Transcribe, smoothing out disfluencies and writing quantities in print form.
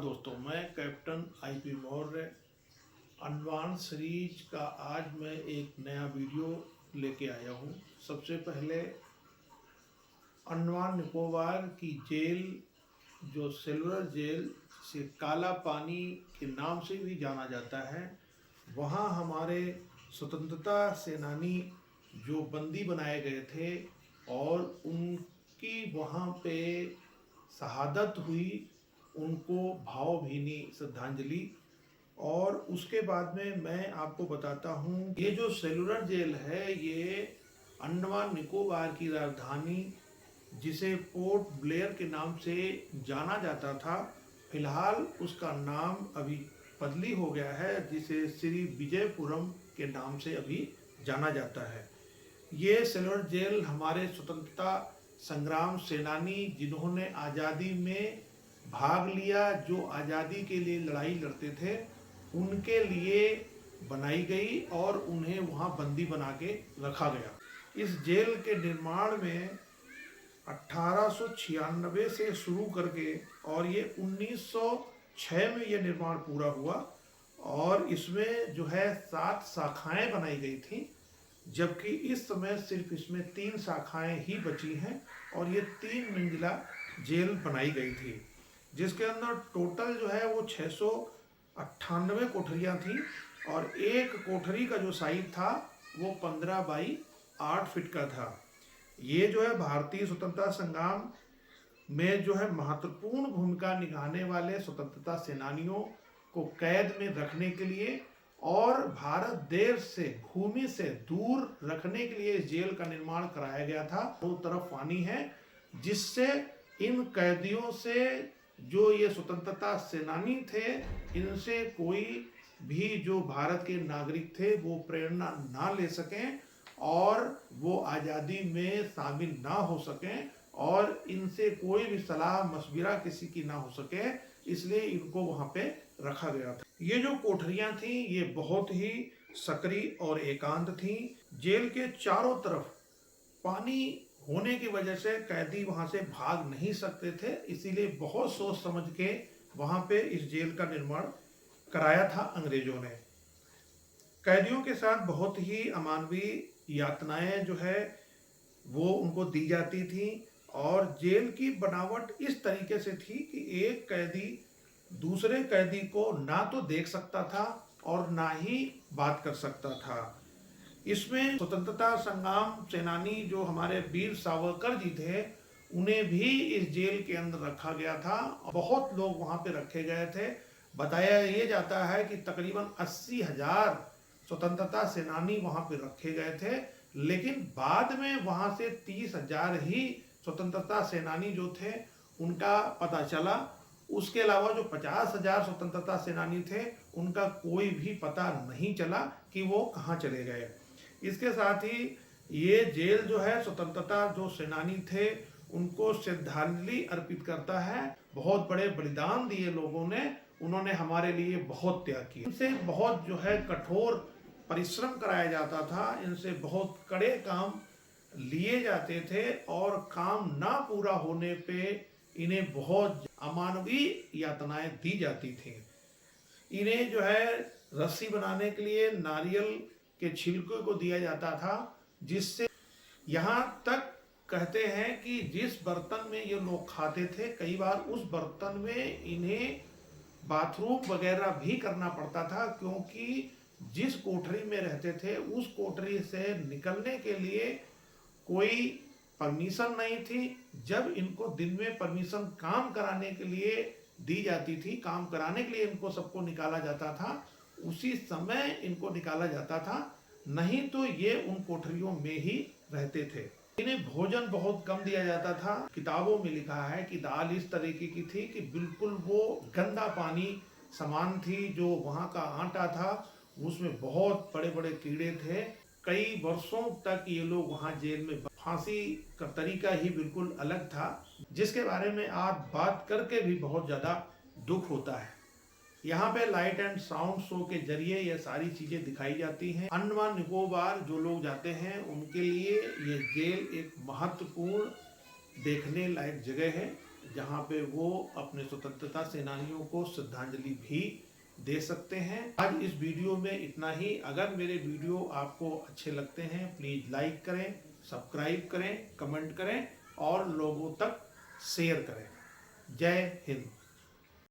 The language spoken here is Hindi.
दोस्तों, मैं captain IP Maurya Andaman series का आज मैं एक नया वीडियो लेके आया हूँ। सबसे पहले अंडमान निकोबार की जेल जो सिल्वर जेल से काला पानी के नाम से भी जाना जाता है, वहाँ हमारे स्वतंत्रता सेनानी जो बंदी बनाए गए थे और उनकी वहाँ पे शहादत हुई, उनको भावभीनी श्रद्धांजलि। और उसके बाद में मैं आपको बताता हूँ, ये जो सेलुलर जेल है ये अंडमान निकोबार की राजधानी जिसे पोर्ट ब्लेयर के नाम से जाना जाता था, फिलहाल उसका नाम अभी बदली हो गया है, जिसे श्री विजयपुरम के नाम से अभी जाना जाता है। ये सेलुलर जेल हमारे स्वतंत्रता संग्राम सेनानी जिन्होंने आज़ादी में भाग लिया, जो आज़ादी के लिए लड़ाई लड़ते थे, उनके लिए बनाई गई और उन्हें वहाँ बंदी बना के रखा गया। इस जेल के निर्माण में 1896 से शुरू करके और ये 1906 में ये निर्माण पूरा हुआ और इसमें जो है 7 शाखाएं बनाई गई थी, जबकि इस समय सिर्फ इसमें 3 शाखाएं ही बची हैं और ये 3 मंजिला जेल बनाई गई थी, जिसके अंदर टोटल जो है वो 698 कोठरियाँ थी और एक कोठरी का जो साइज था वो 15 बाई 8 फीट का था। ये जो है भारतीय स्वतंत्रता संग्राम में जो है महत्वपूर्ण भूमिका निभाने वाले स्वतंत्रता सेनानियों को कैद में रखने के लिए और भारत देश से भूमि से दूर रखने के लिए जेल का निर्माण कराया गया था। दो तरफ पानी है, जिससे इन कैदियों से जो ये स्वतंत्रता सेनानी थे, इनसे कोई भी जो भारत के नागरिक थे वो प्रेरणा ना ले सकें और वो आज़ादी में शामिल ना हो सकें और इनसे कोई भी सलाह मशविरा किसी की ना हो सके, इसलिए इनको वहाँ पे रखा गया था। ये जो कोठरियाँ थीं ये बहुत ही सक्रिय और एकांत थीं। जेल के चारों तरफ पानी होने की वजह से कैदी वहाँ से भाग नहीं सकते थे, इसीलिए बहुत सोच समझ के वहाँ पे इस जेल का निर्माण कराया था अंग्रेजों ने। कैदियों के साथ बहुत ही अमानवीय यातनाएं जो है वो उनको दी जाती थी और जेल की बनावट इस तरीके से थी कि एक कैदी दूसरे कैदी को ना तो देख सकता था और ना ही बात कर सकता था। इसमें स्वतंत्रता संग्राम सेनानी जो हमारे वीर सावरकर जी थे, उन्हें भी इस जेल के अंदर रखा गया था। बहुत लोग वहाँ पे रखे गए थे। बताया ये जाता है कि तकरीबन 80,000 स्वतंत्रता सेनानी वहाँ पे रखे गए थे, लेकिन बाद में वहाँ से 30,000 ही स्वतंत्रता सेनानी जो थे उनका पता चला। उसके अलावा जो 50,000 स्वतंत्रता सेनानी थे उनका कोई भी पता नहीं चला कि वो कहाँ चले गए। इसके साथ ही ये जेल जो है स्वतंत्रता जो सेनानी थे उनको श्रद्धांजलि अर्पित करता है। बहुत बड़े बलिदान दिए लोगों ने, उन्होंने हमारे लिए बहुत त्याग किया। इनसे बहुत जो है कठोर परिश्रम कराया जाता था, इनसे बहुत कड़े काम लिए जाते थे और काम ना पूरा होने पे इन्हें बहुत अमानवीय यातनाएं दी जाती थी। इन्हें जो है रस्सी बनाने के लिए नारियल के छिलके को दिया जाता था, जिससे यहाँ तक कहते हैं कि जिस बर्तन में ये लोग खाते थे, कई बार उस बर्तन में इन्हें बाथरूम वगैरह भी करना पड़ता था, क्योंकि जिस कोठरी में रहते थे उस कोठरी से निकलने के लिए कोई परमिशन नहीं थी। जब इनको दिन में परमिशन काम कराने के लिए दी जाती थी, काम कराने के लिए इनको सबको निकाला जाता था, उसी समय इनको निकाला जाता था, नहीं तो ये उन कोठरियों में ही रहते थे। इन्हें भोजन बहुत कम दिया जाता था। किताबों में लिखा है कि दाल इस तरीके की थी कि बिल्कुल वो गंदा पानी समान थी। जो वहाँ का आटा था उसमें बहुत बड़े बड़े कीड़े थे। कई वर्षों तक ये लोग वहाँ जेल में, फांसी का तरीका ही बिल्कुल अलग था, जिसके बारे में आज बात करके भी बहुत ज़्यादा दुख होता है। यहाँ पे लाइट एंड साउंड शो के जरिए ये सारी चीज़ें दिखाई जाती हैं। अंडमान निकोबार जो लोग जाते हैं उनके लिए ये जेल एक महत्वपूर्ण देखने लायक जगह है। जहाँ पे वो अपने स्वतंत्रता सेनानियों को श्रद्धांजलि भी दे सकते हैं। आज इस वीडियो में इतना ही। अगर मेरे वीडियो आपको अच्छे लगते हैं प्लीज़ लाइक करें, सब्सक्राइब करें, कमेंट करें और लोगों तक शेयर करें। जय हिंद।